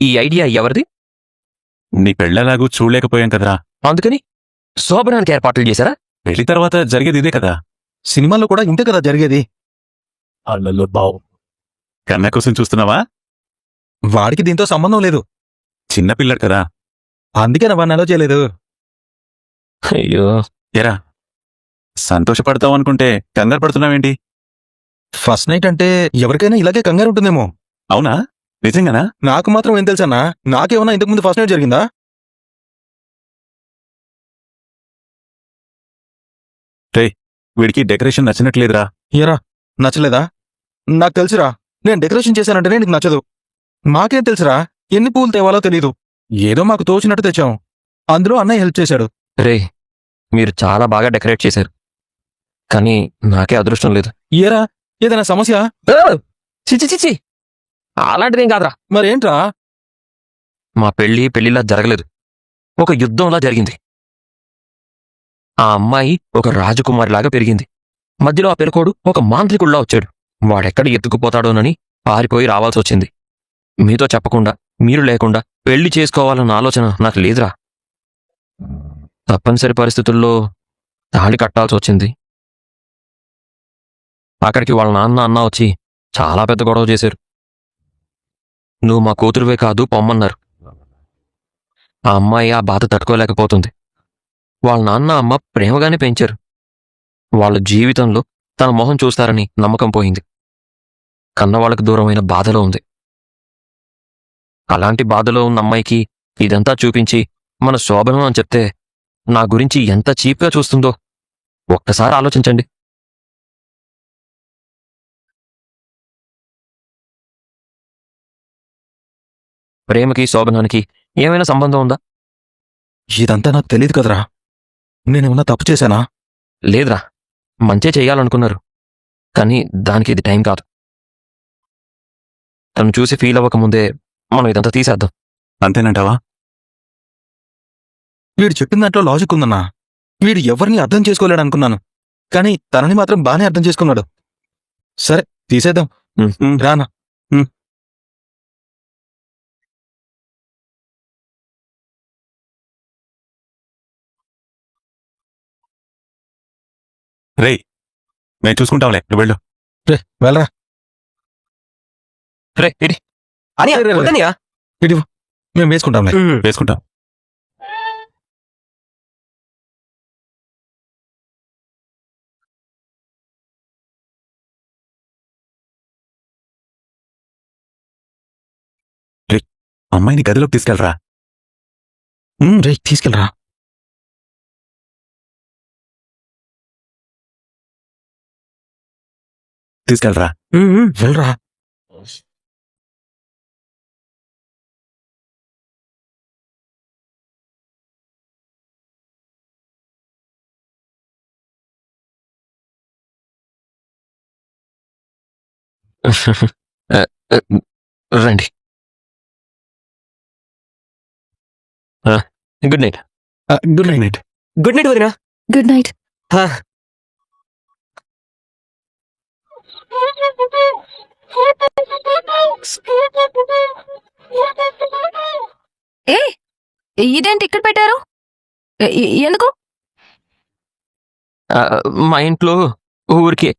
ఈ ఐడియా ఎవరిది? నీ పెళ్ళెలాగూ చూడలేకపోయాం కదరా. అందుకని శోభనానికి ఏర్పాట్లు చేశారా? పెళ్లి తర్వాత జరిగేది ఇదే కదా. సినిమాలో కూడా ఇంతే కదా జరిగేది. అల్లల్లో బావు కన్నా కోసం చూస్తున్నావా? వాడికి దీంతో సంబంధం లేదు, చిన్నపిల్లడు కదా. అందుకే వాడిని అలో చేయలేదు. అయ్యో, ఎరా సంతోషపడతావు అనుకుంటే కంగారు పడుతున్నావేంటి? ఫస్ట్ నైట్ అంటే ఎవరికైనా ఇలాగే కంగారు ఉంటుందేమో. అవునా? నిజంగానా? నాకు మాత్రం ఏం తెలుసన్నా? నాకేమన్నా ఇంతకుముందు ఫస్ట్ నైట్ జరిగిందా? వీడికి డెకరేషన్ నచ్చినట్లేదురా. ఏరా, నచ్చలేదా? నాకు తెలుసురా, నేను డెకరేషన్ చేశానంటేనే నీకు నచ్చదు. మాకేం తెలుసురా ఎన్ని పూలు తేవాలో తెలీదు. ఏదో మాకు తోచినట్టు తెచ్చాం, అందులో అన్నయ్య హెల్ప్ చేశాడు. రే, మీరు చాలా బాగా డెకరేట్ చేశారు, కానీ నాకే అదృష్టం లేదు. ఏరా, ఏదైనా సమస్య? చిచి చిచి, అలాంటిదేం కాదురా. మరేంట్రా? మా పెళ్లిలా జరగలేదు, ఒక యుద్ధంలా జరిగింది. ఆ అమ్మాయి ఒక రాజకుమారిలాగా పెరిగింది. మధ్యలో ఆ పెరుకోడు ఒక మాంత్రికుల్లా వచ్చాడు. వాడెక్కడ ఎత్తుకుపోతాడోనని పారిపోయి రావాల్సి వచ్చింది. మీతో చెప్పకుండా, మీరు లేకుండా పెళ్లి చేసుకోవాలన్న ఆలోచన నాకు లేదురా. తప్పనిసరి పరిస్థితుల్లో తాళి కట్టాల్సి వచ్చింది. అక్కడికి వాళ్ళ నాన్న అన్న వచ్చి చాలా పెద్ద గొడవ చేశారు. నువ్వు మా కూతురువే కాదు, పొమ్మన్నారు. ఆ అమ్మాయి ఆ బాధ తట్టుకోలేకపోతుంది. వాళ్ళ నాన్న అమ్మ ప్రేమగానే పెంచారు. వాళ్ళ జీవితంలో తన మొహం చూస్తారని నమ్మకం పోయింది. కన్నవాళ్ళకు దూరమైన బాధలో ఉంది. అలాంటి బాధలో ఉన్న అమ్మాయికి ఇదంతా చూపించి మన శోభనం అని చెప్తే నా గురించి ఎంత చీప్గా చూస్తుందో ఒక్కసారి ఆలోచించండి. ప్రేమకి శోభనానికి ఏమైనా సంబంధం ఉందా? ఇదంతా నాకు తెలియదు కదరా. నేనేమన్నా తప్పు చేశానా? లేదురా, మంచే చెయ్యాలనుకున్నారు, కానీ దానికి ఇది టైం కాదు. తను చూసి ఫీల్ అవ్వకముందే మనం ఇదంతా తీసేద్దాం. అంతేనంటావా? వీడు చెప్పిన దాంట్లో లాజిక్ ఉందన్నా. వీడు ఎవరిని అర్థం చేసుకోలేడు అనుకున్నాను, కానీ తనని మాత్రం బానే అర్థం చేసుకున్నాడు. సరే, తీసేద్దాం. రానా? రేయ్, మేము చూసుకుంటాంలే, నువ్వు వెళ్ళు. రే, వెళ్ళరా. రే, ఇడి. అనియా, రే, రే, రే. వద్దనియా. ఇడివ్వు, మేము వేసుకుంటాంలే. వేసుకుంటాం. అమ్మాయిని గదిలోకి తీసుకెళ్ళరా. రే, తీసుకెళ్ళరా. తీసుకెళ్ళరా. వెళ్ళరా. రండి. Good night. Good night. Good night వదినా. Good night. ఏ, ఇదేంటి ఇక్కడ పెట్టారు? ఎందుకు? మా ఇంట్లో ఊరికే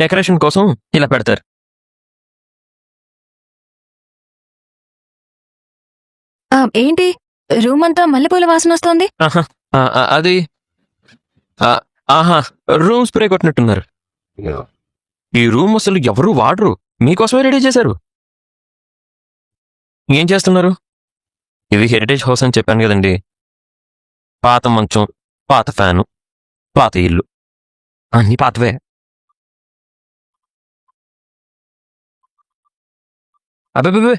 డెకరేషన్ కోసం ఇలా పెడతారు. ఏంటి రూమ్ అంతా మల్లెపూల వాసన వస్తోంది? అది ఆహా, రూమ్ స్ప్రే కొట్టినట్టున్నారు. ఈ రూమ్ అసలు ఎవరు వాడరు, మీకోసమే రెడీ చేశారు. ఏం చేస్తున్నారు? ఇది హెరిటేజ్ హౌస్ అని చెప్పాను కదండి. పాత మంచం, పాత ఫ్యాను, పాత ఇల్లు, అన్ని పాతవే. అబ్బే,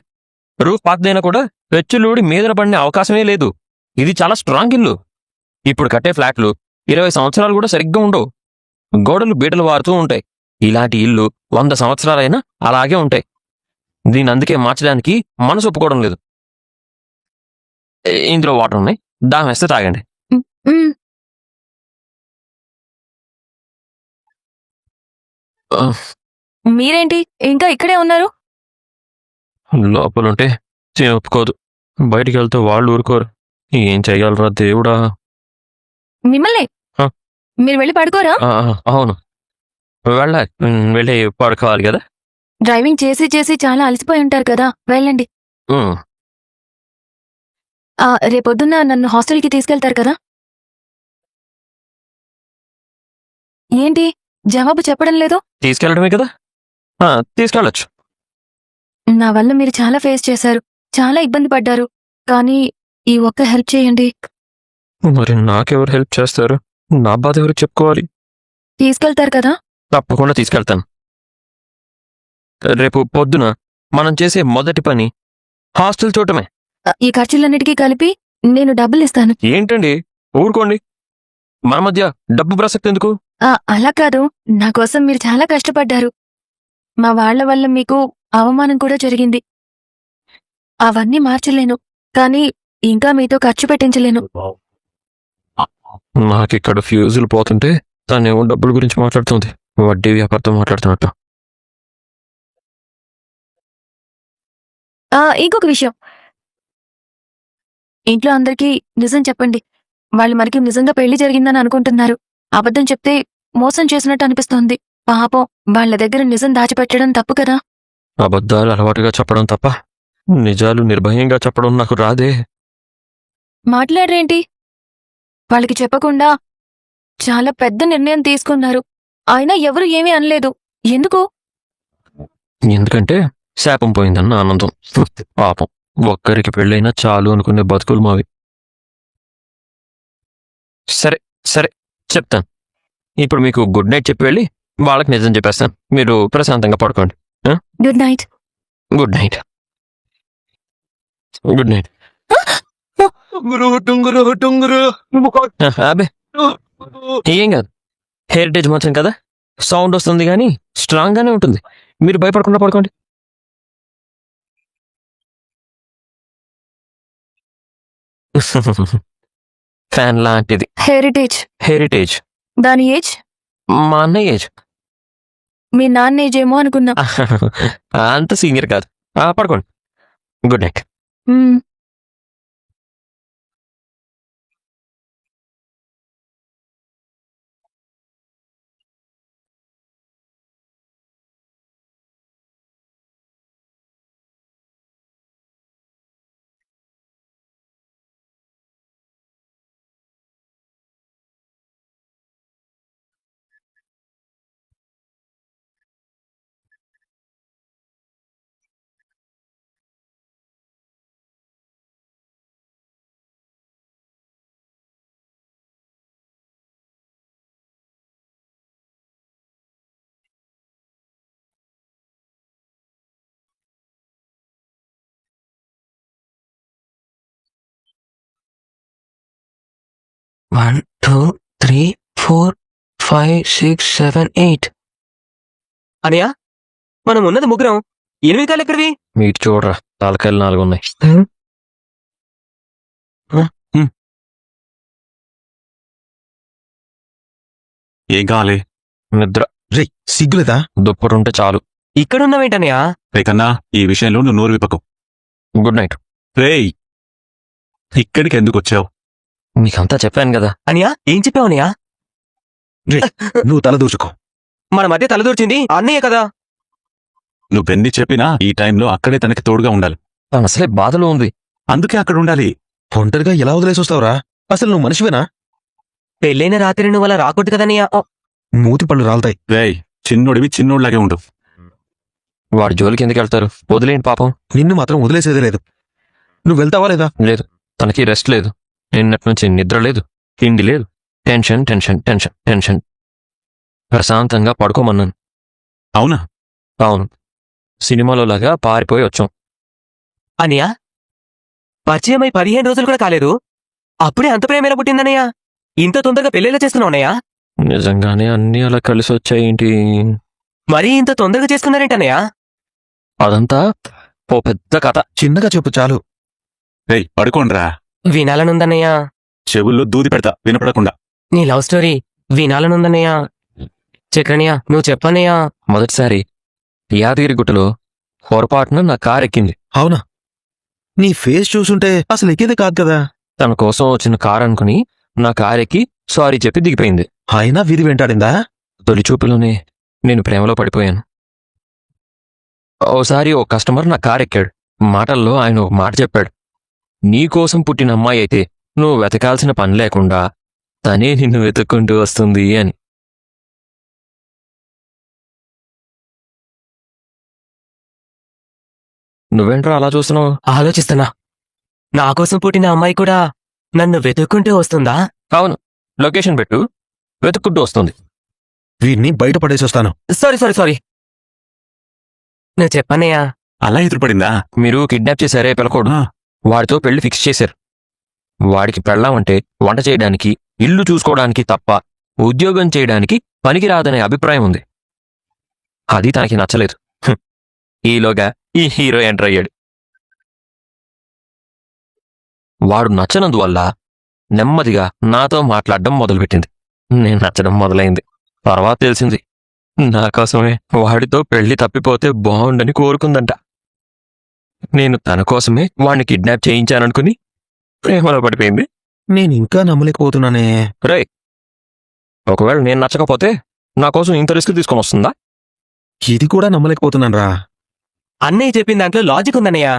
రూఫ్ పాతదైనా కూడా పెచ్చులూడి మీదన పడిన అవకాశమే లేదు. ఇది చాలా స్ట్రాంగ్ ఇల్లు. ఇప్పుడు కట్టే ఫ్లాట్లు 20 సంవత్సరాలు కూడా సరిగ్గా ఉండవు. గోడలు బీటలు వారుతూ ఉంటాయి. ఇలాంటి ఇల్లు 100 సంవత్సరాలైనా అలాగే ఉంటాయి. దీన్ని అందుకే మార్చడానికి మనసు ఒప్పుకోవడం లేదు. ఇందులో వాటర్ ఉన్నాయి, దాహం వేస్తే తాగండి. మీరేంటి ఇంకా ఇక్కడే ఉన్నారు? లోపలుంటే ఒప్పుకోదు. బయటికి వెళ్తే వాళ్ళు ఊరుకోరు. ఏం చెయ్యాలరా దేవుడా? మిమ్మల్ని ఆ. మీరు వెళ్ళి పడుకోరా? అవును, వెళ్ళి పడుకోవాలి కదా. డ్రైవింగ్ చేసి చేసి చాలా అలసిపోయి ఉంటారు కదా, వెళ్ళండి. ఉమ్, రేపొద్దున్న నన్ను హాస్టల్కి తీసుకెళ్తారు కదా? ఏంటి జవాబు చెప్పడం లేదు? తీసుకెళ్ళడమే కదా. తీసుకెళ్ళచ్చు. నా వల్ల మీరు చాలా ఫేస్ చేశారు, చాలా ఇబ్బంది పడ్డారు. కానీ ఈ ఒక్క హెల్ప్ చేయండి. మరి నాకెవరు హెల్ప్ చేస్తారు? నా బాధ ఎవరికి చెప్పుకోవాలి? తీసుకెళ్తారు కదా? తప్పకుండా తీసుకెళ్తాను. రేపు పొద్దున మనం చేసే మొదటి పని హాస్టల్ చూడటమే. ఈ ఖర్చులన్నిటికీ కలిపి నేను డబ్బులు ఇస్తాను. ఏంటండి, ఊరుకోండి. మన మధ్య డబ్బు ప్రసక్తి ఎందుకు? అలా కాదు, నా కోసం మీరు చాలా కష్టపడ్డారు. మా వాళ్ల వల్ల మీకు అవమానం కూడా జరిగింది. అవన్నీ మార్చలేను, కానీ ఇంకా మీతో ఖర్చు పెట్టించలేను. నాకిక్కడ ఫ్యూజులు పోతుంటే తనేమో డబ్బుల గురించి మాట్లాడుతుంది. వడ్డీ వ్యాపారంతో మాట్లాడుతున్నట్టు. ఇంకొక విషయం, ఇంట్లో అందరికీ నిజం చెప్పండి. వాళ్ళు మనకి నిజంగా పెళ్లి జరిగిందని అనుకుంటున్నారు. అబద్ధం చెప్తే మోసం చేసినట్టు అనిపిస్తోంది. పాపం వాళ్ళ దగ్గర నిజం దాచిపెట్టడం తప్పు కదా. అబద్ధాలు అలవాటుగా చెప్పడం తప్ప నిజాలు నిర్భయంగా చెప్పడం నాకు రాదే. మాట్లాడరేంటి? వాళ్ళకి చెప్పకుండా చాలా పెద్ద నిర్ణయం తీసుకున్నారు. అయినా ఎవరు ఏమీ అనలేదు. ఎందుకు? ఎందుకంటే శాపం పోయిందన్న ఆనందం. పాపం, ఒక్కరికి పెళ్ళైనా చాలు అనుకునే బతుకులు మావి. సరే సరే, చెప్తాను. ఇప్పుడు మీకు గుడ్ నైట్ చెప్పి వెళ్ళి వాళ్ళకి నిజం చెప్పేస్తాను. మీరు ప్రశాంతంగా పడుకోండి. Good night. Good night. Good night. అబే ఏం కాదు, హెరిటేజ్ మంచం కదా, సౌండ్ వస్తుంది కానీ స్ట్రాంగ్ గానే ఉంటుంది. మీరు భయపడకుండా పడుకోండి. ఫ్యాన్ లాంటిది. హెరిటేజ్. హెరిటేజ్. దాని ఏజ్ మా అన్నయ్య ఏజ్. మీ నాన్న ఏజ్ ఏమో అనుకున్నా. అంత సీనియర్ కాదు. పడుకోండి. Good night. మ్మ్. వన్, 2, 3, 4, 5, 6, 7, 8. అనయా, మనం ఉన్నది ముగ్గురం. 8 కాయలు ఎక్కడివి? మీరు చూడరా, తలకాయలు 4 ఉన్నాయి. ఏం కావాలి? నిద్ర. రే సిగ్గులేదా? దుప్పటుంటే చాలు. ఇక్కడున్నావేంటనయా? రే కన్నా, ఈ విషయంలో నువ్వు నోరు విప్పకు. Good night. రేయ్, ఇక్కడికి ఎందుకు వచ్చావు? మీకంతా చెప్పాను కదా. అనియా, ఏం చెప్పావనయా? నువ్వు తల దూచుకో. మన మధ్య తలదూర్చింది అన్నయ్య కదా. నువ్వెన్ని చెప్పినా ఈ టైంలో అక్కడే తనకి తోడుగా ఉండాలి. తను అసలే బాధలో ఉంది. అందుకే అక్కడ ఉండాలి. ఒంటరిగా ఎలా వదిలేసి వస్తావురా? అసలు నువ్వు మనిషివేనా? పెళ్ళైన రాత్రి నువ్వు అలా రాకూడదు కదనయ్యా. మూతి పళ్ళు రాలుతాయి. రేయ్, చిన్నోడివి చిన్నోడిలాగే ఉండు. వాడి జోలికి ఎందుకు వెళ్తారు? వదిలేండి పాపం. నిన్ను మాత్రం వదిలేసేదే లేదు. నువ్వు వెళ్తావా లేదా? లేదు, తనకి రెస్ట్ లేదు. నిన్నటి నుంచి నిద్ర లేదు, తిండి లేదు. Tension tension tension tension. ప్రశాంతంగా పడుకోమన్నాను. అవునా? అవును, సినిమాలో లాగా పారిపోయి వచ్చాం. అనియా, పరిచయమై 15 రోజులు కూడా కాలేదు, అప్పుడే అంత ప్రేమ ఎలా పుట్టిందనయ్యా? ఇంత తొందరగా పెళ్ళేలా చేస్తున్నావునయ్యా? నిజంగానే అన్నీ అలా కలిసి వచ్చాయేంటి? మరీ ఇంత తొందరగా చేసుకున్నారేంటనయ్యా? అదంతా ఓ పెద్ద కథ. చిన్నగా చెప్పు చాలు. రేయ్, పడుకోండ్రా. వినాలనుందన్నయ్యా. చెవుల్లో దూది పెడతా వినపడకుండా. నీ లవ్ స్టోరీ వినాలనుందన్నయ్యా. చక్రనయ్యా, నువ్వు చెప్పనయ్యా. మొదటిసారి యాదగిరిగుట్టలో పొరపాటున నా కారు ఎక్కింది. అవునా? నీ ఫేస్ చూసుంటే అసలు ఎక్కేది కాదు కదా. తన కోసం వచ్చిన కారు అనుకుని నా కారెక్కి సారీ చెప్పి దిగిపోయింది. అయినా వీధి వెంటాడిందా? తొలి చూపులోనే నేను ప్రేమలో పడిపోయాను. ఓసారి ఓ కస్టమర్ నా కారెక్కాడు. మాటల్లో ఆయన ఒక మాట చెప్పాడు. నీకోసం పుట్టిన అమ్మాయి అయితే నువ్వు వెతకాల్సిన పని లేకుండా తనే నిన్ను వెతుక్కుంటూ వస్తుంది అని. నువ్వేంట్రా అలా చూస్తున్నావు? ఆలోచిస్తున్నా. నా కోసం పుట్టిన అమ్మాయి కూడా నన్ను వెతుక్కుంటూ వస్తుందా? అవును, లొకేషన్ పెట్టు, వెతుక్కుంటూ వస్తుంది. వీడిని బయట పడేసొస్తాను. సారీ నువ్వు చెప్పన్నయ్యా. అలా ఎదురుపడిందా? మీరు కిడ్నాప్ చేశారే పిల్లకోడు, ఆ, వాడితో పెళ్లి ఫిక్స్ చేశారు. వాడికి పెళ్ళామంటే వంట చేయడానికి, ఇల్లు చూసుకోవడానికి తప్ప ఉద్యోగం చేయడానికి పనికిరాదనే అభిప్రాయం ఉంది. అది తనకి నచ్చలేదు. ఈలోగా ఈ హీరో ఎంటర్ అయ్యాడు. వాడు నచ్చనందువల్ల నెమ్మదిగా నాతో మాట్లాడడం మొదలుపెట్టింది. నేను నచ్చడం మొదలైంది. తర్వాత తెలిసింది నా కోసమే వాడితో పెళ్లి తప్పిపోతే బాగుండని కోరుకుందంట. నేను తన కోసమే వాణ్ణి కిడ్నాప్ చేయించాననుకుని ప్రేమలో పడిపోయింది. నేను ఇంకా నమ్మలేకపోతున్నానే. రే, ఒకవేళ నేను నచ్చకపోతే నా కోసం ఇంత రిస్క్ తీసుకొని వస్తుందా? ఇది కూడా నమ్మలేకపోతున్నాను. అన్నయ్య చెప్పిన దాంట్లో లాజిక్ ఉందన్నయ్య.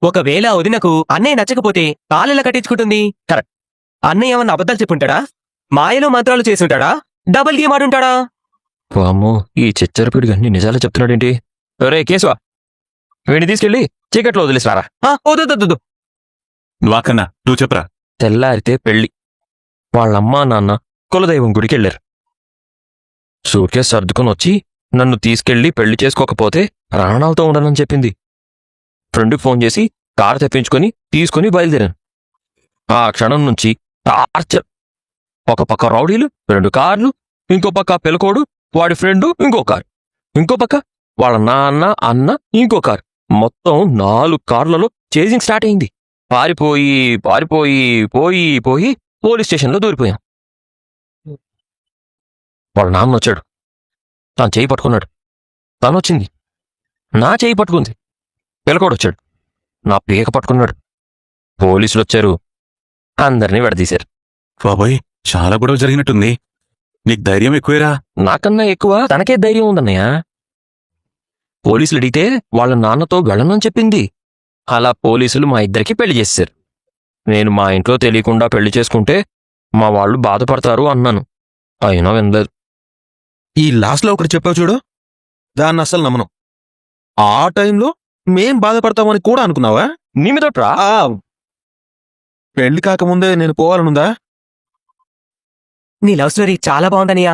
ఒకవేళ వదినకు అన్నయ్య నచ్చకపోతే కాలెలా కట్టించుకుంటుంది? కరెక్ట్. అన్నయ్య ఏమన్నా అబద్ధాలు చెప్పుంటాడా? మాయలో మంత్రాలు చేసుంటాడా? Double game ఆడుంటాడా? వామ్మో, ఈ చిచ్చరపిడిగా అన్ని నిజాలు చెప్తున్నాడేంటి? రే కేశవ, వీడిని తీసుకెళ్ళి చీకట్లో వదిలేసారా? వద్దు. వాకన్నా నువ్వు చెప్పరా. తెల్లారితే పెళ్లి. వాళ్ళమ్మా నాన్న కులదైవం గుడికెళ్లారు. సూట్ కేసు సర్దుకొని వచ్చి నన్ను తీసుకెళ్లి పెళ్లి చేసుకోకపోతే ప్రాణాలతో ఉండనని చెప్పింది. ఫ్రెండ్కి ఫోన్ చేసి కారు తెప్పించుకొని తీసుకుని బయలుదేరాను. ఆ క్షణం నుంచి టార్చర్. ఒక పక్క రౌడీలు, 2 కార్లు, ఇంకో పక్క పిల్లకోడు, వాడి ఫ్రెండు, ఇంకో కారు, ఇంకో పక్క వాళ్ళ నాన్న, అన్న, ఇంకో కారు. మొత్తం 4 కార్లలో చేజింగ్ స్టార్ట్ అయింది. పోయి పోలీస్ స్టేషన్లో దూరిపోయాం. వాళ్ళ నాన్న వచ్చాడు. తను చేయి పట్టుకున్నాడు. తనొచ్చింది, నా చేయి పట్టుకుంది. పిల్లకోడు వచ్చాడు, నా పీక పట్టుకున్నాడు. పోలీసులు వచ్చారు, అందరినీ విడదీశారు. బాబోయ్, చాలా గొడవ జరిగినట్టుంది. నీకు ధైర్యం ఎక్కువేరా. నాకన్నా ఎక్కువ తనకే ధైర్యం ఉందన్నయ్య. పోలీసులు అడిగితే వాళ్ళ నాన్నతో వెళ్ళనని చెప్పింది. అలా పోలీసులు మా ఇద్దరికి పెళ్లి చేశారు. నేను మా ఇంట్లో తెలియకుండా పెళ్లి చేసుకుంటే మా వాళ్ళు బాధపడతారు అన్నాను. అయినా వినలేదు. ఈ లాస్ట్లో ఒకటి చెప్పావు చూడు, దాన్ని అస్సలు నమ్మను. ఆ టైంలో మేం బాధపడతామని కూడా అనుకున్నావా? నీ మీదట్రా. పెళ్లి కాకముందే నేను పోవాలనుందా? నీ లవ్ స్టోరీ చాలా బాగుందన్నయ్య.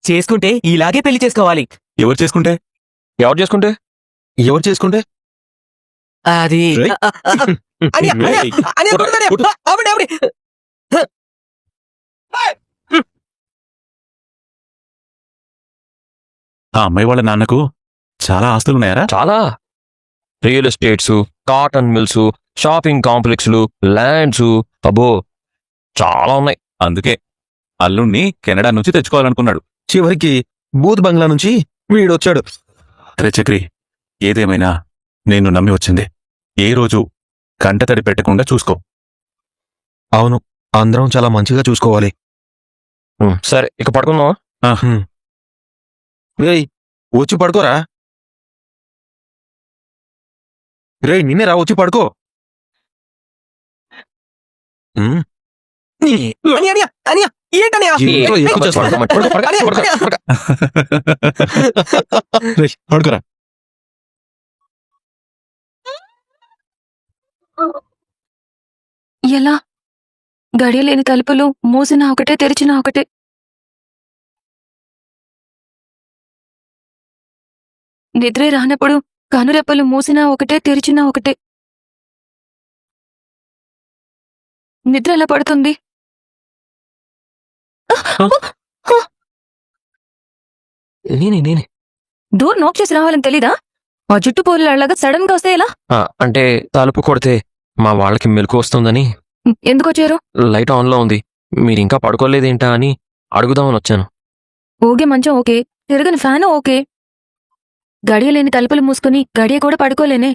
చేసుకుంటే ఇలాగే పెళ్లి చేసుకోవాలి. ఎవరు చేసుకుంటే? ఎవరు చేసుకుంటే? ఎవరు చేసుకుంటే? అది రేయ్. అన్నయ్య, అన్నయ్య, రేయ్. అన్నయ్య, కొడుతున్నాడు. కొట్టు. ఆవిడ, ఆవిడ. ఆ అమ్మాయి వాళ్ళ నాన్నకు చాలా ఆస్తులున్నాయారా? చాలా. Real estates, cotton mills, shopping కాంప్లెక్స్లు, ల్యాండ్స్, అబ్బో చాలా ఉన్నాయి. అందుకే అల్లుణ్ణి కెనడా నుంచి తెచ్చుకోవాలనుకున్నాడు. చివరికి బూత్ బంగ్లా నుంచి వీడొచ్చాడు. అరే చక్రి, ఏదేమైనా నేను నమ్మి వచ్చింది. ఏ రోజు కంటతడి పెట్టకుండా చూసుకో. అవును, అందరం చాలా మంచిగా చూసుకోవాలి. సరే, ఇక పడుకుందాం. రేయ్, వచ్చి పడుకోరా. రేయ్, నిన్నే రా, వచ్చి పడుకో. అన్నయ్య, అన్నయ్య, అన్నయ్య, ఏంటన్నయ్య? ఏంట్రా ఎక్కువ చేస్తున్నావు? రేయ్, పడుకోరా. ఎలా? గడియలేని తలుపులు మూసినా ఒకటే, తెరిచినా ఒకటే. నిద్రే రానప్పుడు కనురెప్పలు మూసినా ఒకటే, తెరిచినా ఒకటే. నిద్ర ఎలా పడుతుంది? నేనే డోర్ నాక్ చేసి రావాలని తెలీదా? ఆ జుట్టు పోలు అళ్ళగా సడన్ గా వస్తే ఎలా? అంటే తలుపు కొడితే మా వాళ్ళకి మెలకు వస్తుందని ఎందుకొచ్చారు? లైట్ ఆన్లో ఉంది. మీరింకా పడుకోలేదేంటా అని అడుగుదామని వచ్చాను. ఓకే, మంచం ఓకే, తిరగని ఫ్యాను ఓకే. గడియలేని తలుపులు మూసుకుని గడియ కూడా పడుకోలేనే.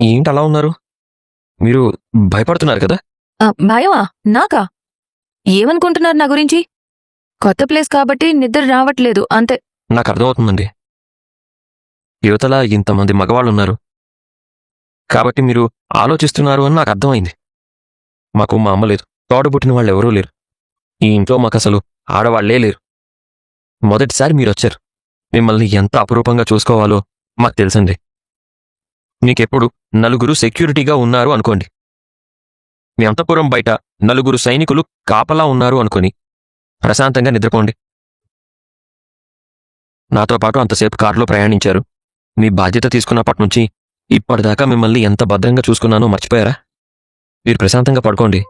ఏంటి అలా ఉన్నారు? మీరు భయపడుతున్నారు కదా? భయమా? నాకా? ఏమనుకుంటున్నారు నా గురించి? కొత్త ప్లేస్ కాబట్టి నిద్ర రావట్లేదు అంతే. నాకు అర్థమవుతుందండి. యువతల ఇంతమంది మగవాళ్ళున్నారు కాబట్టి మీరు ఆలోచిస్తున్నారు అని నాకు అర్థమైంది. మాకు మా అమ్మ లేదు, తోడబుట్టిన వాళ్ళు ఎవరూ లేరు. ఈ ఇంట్లో మాకు అసలు ఆడవాళ్లే లేరు. మొదటిసారి మీరొచ్చారు. మిమ్మల్ని ఎంత అపురూపంగా చూసుకోవాలో మాకు తెలుసండి. నీకెప్పుడు నలుగురు సెక్యూరిటీగా ఉన్నారు అనుకోండి. మీ అంతఃపురం బయట నలుగురు సైనికులు కాపలా ఉన్నారు అనుకొని ప్రశాంతంగా నిద్రపోండి. నాతో పాటు అంతసేపు కారులో ప్రయాణించారు. మీ బాధ్యత తీసుకున్నప్పటి నుంచి ఇప్పటిదాకా మిమ్మల్ని ఎంత భద్రంగా చూసుకున్నానో మర్చిపోయారా? మీరు ప్రశాంతంగా పడుకోండి.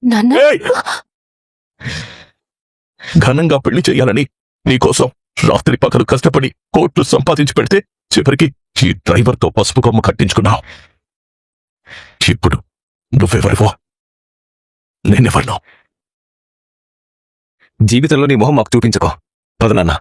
నాన్న, ఏయ్! ఘనంగా పెళ్లి చేయాలని నీకోసం రాత్రి పగలు కష్టపడి కోట్లు సంపాదించి పెడితే చివరికి ఈ డ్రైవర్తో పసుపు కొమ్ము కట్టించుకున్నావు. ఇప్పుడు నువ్వెవరివో నేనెవరినో. జీవితంలో నీ మొహం మాకు చూపించుకో. పదనన్నా.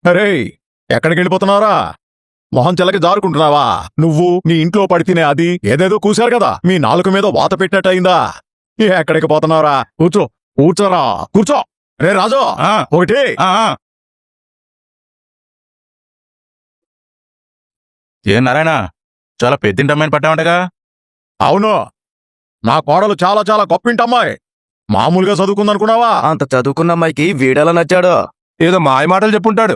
అరే, ఎక్కడికి వెళ్ళిపోతున్నారా? మొహం చెల్లకి జారుకుంటున్నావా? నువ్వు నీ ఇంట్లో పడితేనే అది ఏదేదో కూశారు కదా, మీ నాలుక మీద వాత పెట్టినట్టు అయిందా? ఎక్కడికి పోతున్నారా? కూర్చో, కూర్చోరా, కూర్చో. రే రాజు, ఒకటి. ఏ నారాయణ, చాలా పెద్దింటమ్మాయిని పట్టామంటగా? అవును, నా కోడలు చాలా చాలా గొప్పింటమ్మాయి. మామూలుగా చదువుకుందనుకున్నావా? అంత చదువుకున్న అమ్మాయికి వీడెలా నచ్చాడో. ఏదో మాయ మాటలు చెప్పుంటాడు.